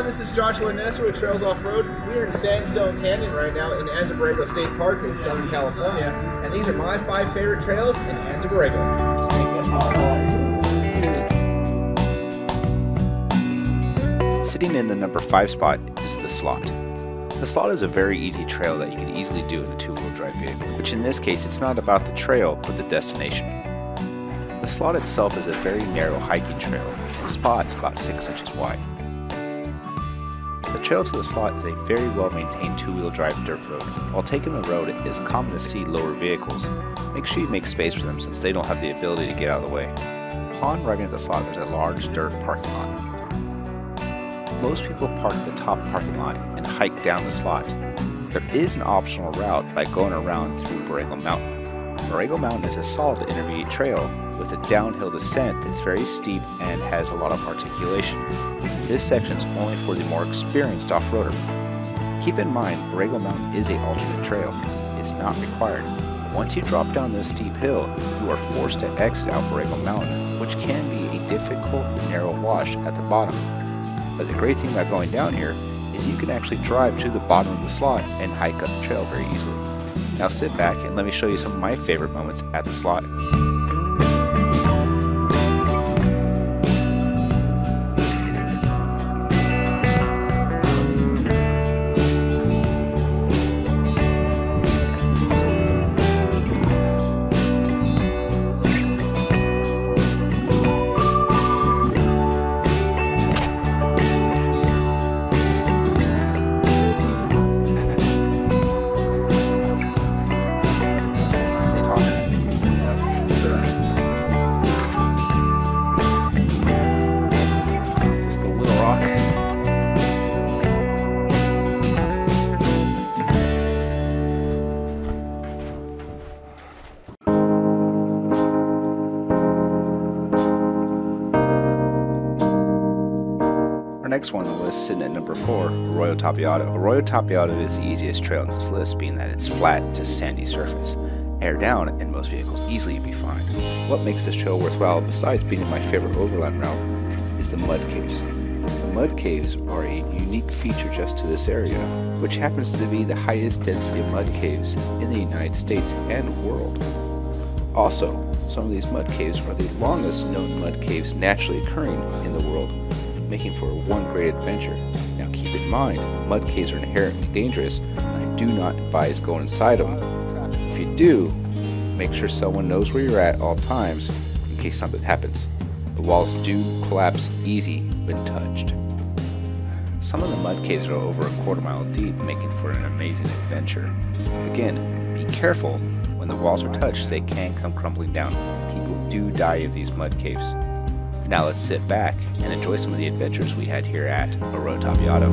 everyone, this is Joshua Nesser with Trails Offroad. We're in Sandstone Canyon right now in Anza-Borrego State Park in Southern California, and these are my 5 favorite trails in Anza-Borrego. Sitting in the number 5 spot is the Slot. The Slot is a very easy trail that you can easily do in a 2-wheel drive vehicle, which in this case it's not about the trail but the destination. The Slot itself is a very narrow hiking trail, and spots about 6 inches wide. The trail to the Slot is a very well maintained 2-wheel drive dirt road. While taking the road, it is common to see lower vehicles. Make sure you make space for them since they don't have the ability to get out of the way. Upon arriving at the Slot, there's a large dirt parking lot. Most people park at the top parking lot and hike down the Slot. There is an optional route by going around through Marigo Mountain. Marigo Mountain is a solid intermediate trail with a downhill descent that's very steep and has a lot of articulation. This section is only for the more experienced off-roader. Keep in mind, Marigo Mountain is an alternate trail. It's not required. Once you drop down this steep hill, you are forced to exit out Marigo Mountain, which can be a difficult, narrow wash at the bottom. But the great thing about going down here is you can actually drive to the bottom of the Slot and hike up the trail very easily. Now sit back and let me show you some of my favorite moments at the Slot. Our next one on the list, sitting at number 4, Arroyo Tapiado. Arroyo Tapiado is the easiest trail on this list, being that it's flat, just sandy surface. Air down, and most vehicles easily be fine. What makes this trail worthwhile, besides being my favorite overland route, is the mud caves. The mud caves are a unique feature just to this area, which happens to be the highest density of mud caves in the United States and world. Also, some of these mud caves are the longest known mud caves naturally occurring in the world, making for one great adventure. Now keep in mind, mud caves are inherently dangerous, and I do not advise going inside them. If you do, make sure someone knows where you're at all times in case something happens. The walls do collapse easy when touched. Some of the mud caves are over a quarter mile deep, making for an amazing adventure. Again, be careful. When the walls are touched, they can come crumbling down. People do die in these mud caves. Now let's sit back and enjoy some of the adventures we had here at Arroyo Tapiado.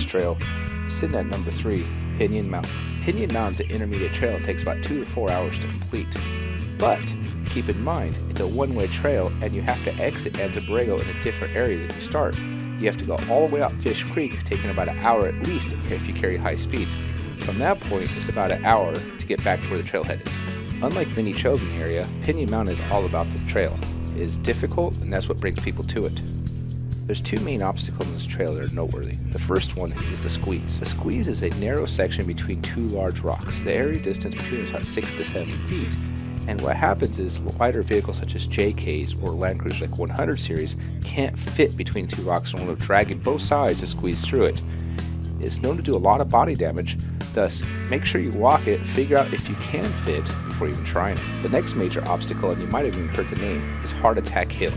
Trail, sitting at number 3, Pinyon Mountain. Pinyon Mountain is an intermediate trail and takes about 2 to 4 hours to complete. But keep in mind, it's a one-way trail and you have to exit Anza-Borrego in a different area than you start. You have to go all the way out Fish Creek, taking about an hour at least if you carry high speeds. From that point, it's about an hour to get back to where the trailhead is. Unlike many trails in the area, Pinyon Mountain is all about the trail. It is difficult, and that's what brings people to it. There's two main obstacles in this trail that are noteworthy. The first one is the squeeze. The squeeze is a narrow section between two large rocks. The area distance between is about 6 to 7 feet. And what happens is wider vehicles such as JKs or Land Cruisers like 100 series can't fit between two rocks and will end up dragging both sides to squeeze through it. It's known to do a lot of body damage, thus make sure you walk it, figure out if you can fit before even trying it. The next major obstacle, and you might have even heard the name, is Heart Attack Hill.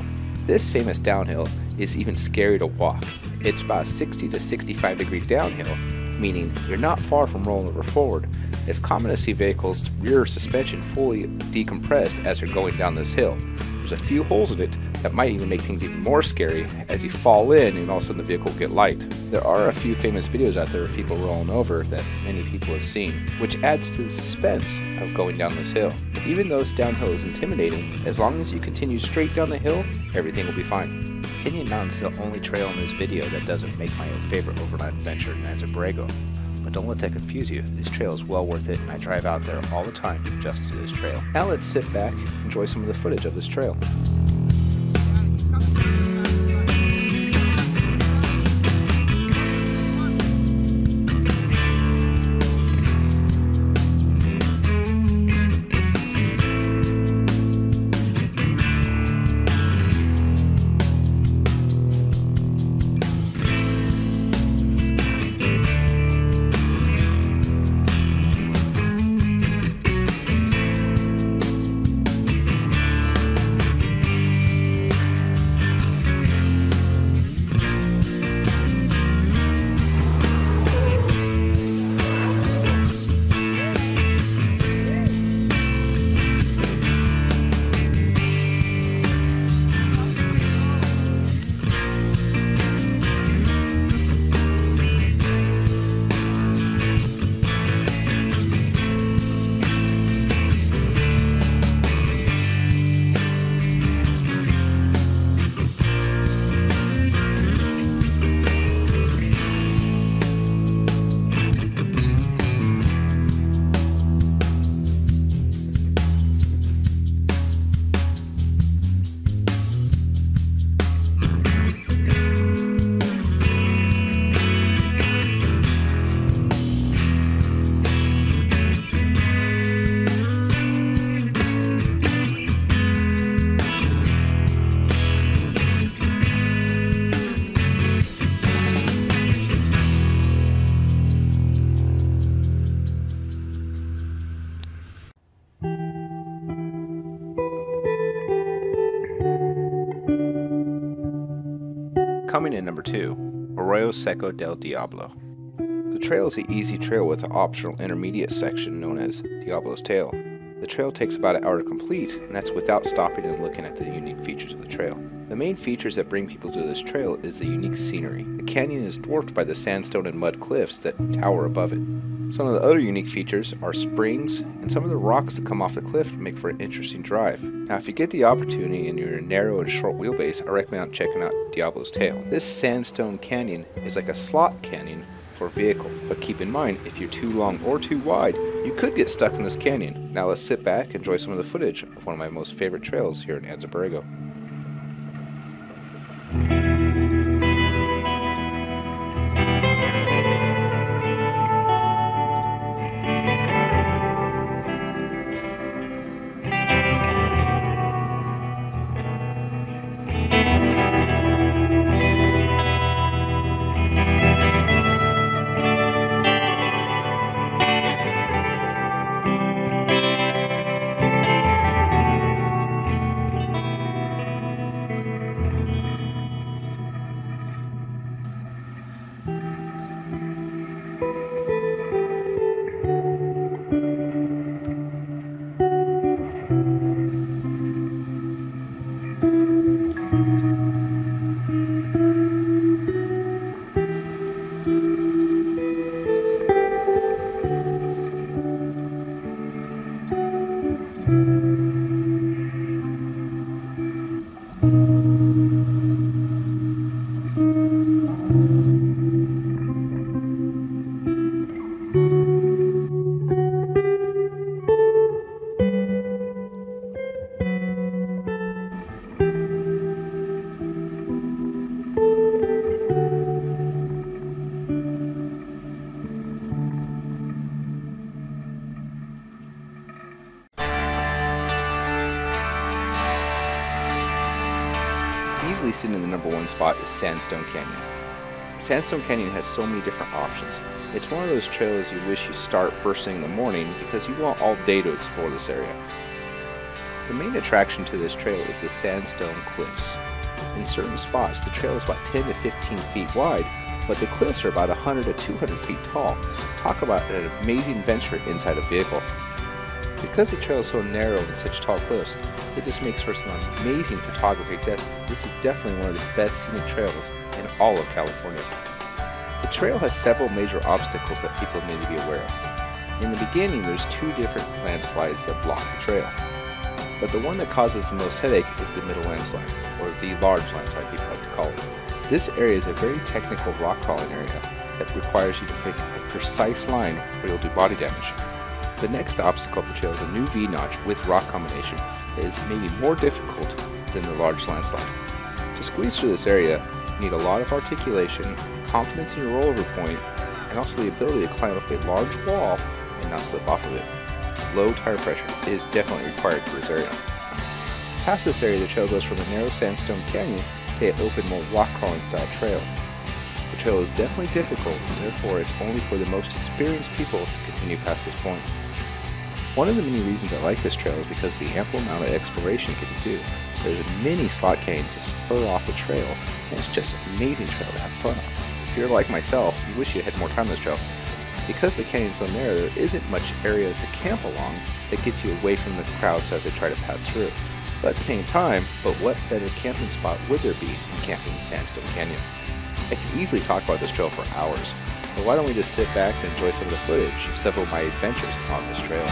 This famous downhill is even scary to walk. It's about 60 to 65 degree downhill, meaning you're not far from rolling over forward. It's common to see vehicles' rear suspension fully decompressed as they're going down this hill. There's a few holes in it that might even make things even more scary as you fall in and all of a sudden the vehicle will get light. There are a few famous videos out there of people rolling over that many people have seen, which adds to the suspense of going down this hill. Even though this downhill is intimidating, as long as you continue straight down the hill, everything will be fine. Pinyon Mountain is the only trail in this video that doesn't make my favorite overland adventure in Anza-Borrego. But don't let that confuse you. This trail is well worth it, and I drive out there all the time just to do this trail. Now let's sit back and enjoy some of the footage of this trail. Coming in number 2, Arroyo Seco Del Diablo. The trail is an easy trail with an optional intermediate section known as Diablo's Tail. The trail takes about an hour to complete, and that's without stopping and looking at the unique features of the trail. The main features that bring people to this trail is the unique scenery. The canyon is dwarfed by the sandstone and mud cliffs that tower above it. Some of the other unique features are springs and some of the rocks that come off the cliff make for an interesting drive. Now if you get the opportunity and you're in a narrow and short wheelbase, I recommend checking out Diablo's Tail. This Sandstone Canyon is like a slot canyon for vehicles, but keep in mind if you're too long or too wide, you could get stuck in this canyon. Now let's sit back and enjoy some of the footage of one of my most favorite trails here in Anza-Borrego. Easily sitting in the number 1 spot is Sandstone Canyon. Sandstone Canyon has so many different options. It's one of those trails you wish you start first thing in the morning because you want all day to explore this area. The main attraction to this trail is the sandstone cliffs. In certain spots, the trail is about 10 to 15 feet wide, but the cliffs are about 100 to 200 feet tall. Talk about an amazing venture inside a vehicle. Because the trail is so narrow and such tall cliffs, it just makes for some amazing photography. This is definitely one of the best scenic trails in all of California. The trail has several major obstacles that people need to be aware of. In the beginning, there's 2 different landslides that block the trail. But the one that causes the most headache is the middle landslide, or the large landslide people like to call it. This area is a very technical rock crawling area that requires you to pick a precise line or you'll do body damage. The next obstacle up the trail is a new V-notch with rock combination that is maybe more difficult than the large landslide. To squeeze through this area, you need a lot of articulation, confidence in your rollover point, and also the ability to climb up a large wall and not slip off of it. Low tire pressure is definitely required for this area. Past this area, the trail goes from a narrow sandstone canyon to an open, more rock crawling style trail. The trail is definitely difficult, and therefore it's only for the most experienced people to continue past this point. One of the many reasons I like this trail is because of the ample amount of exploration you get to do. There's many slot canyons that spur off the trail, and it's just an amazing trail to have fun on. If you're like myself, you wish you had more time on this trail. Because the canyon's so narrow, there isn't much areas to camp along that gets you away from the crowds as they try to pass through. But at the same time, what better camping spot would there be than camping in Sandstone Canyon? I could easily talk about this trail for hours, but why don't we just sit back and enjoy some of the footage of several of my adventures on this trail.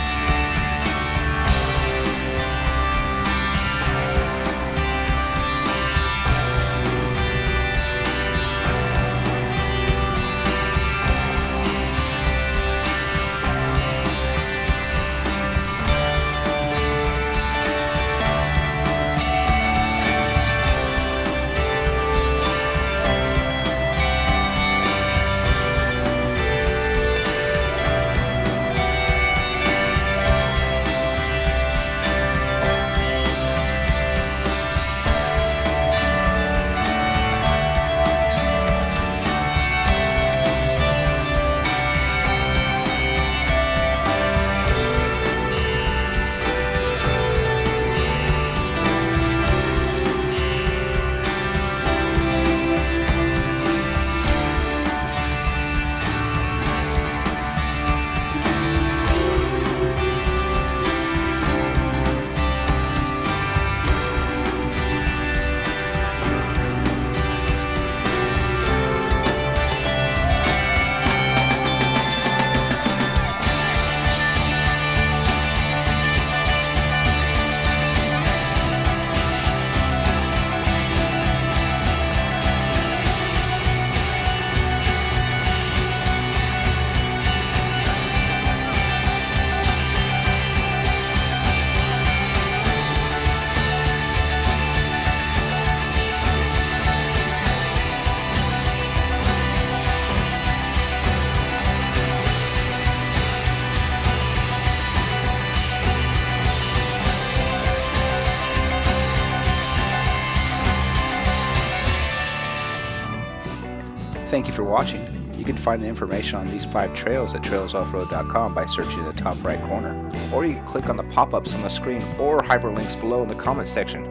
Thank you for watching. You can find the information on these 5 trails at trailsoffroad.com by searching in the top right corner, or you can click on the pop-ups on the screen or hyperlinks below in the comments section.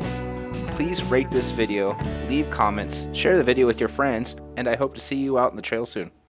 Please rate this video, leave comments, share the video with your friends, and I hope to see you out in the trail soon.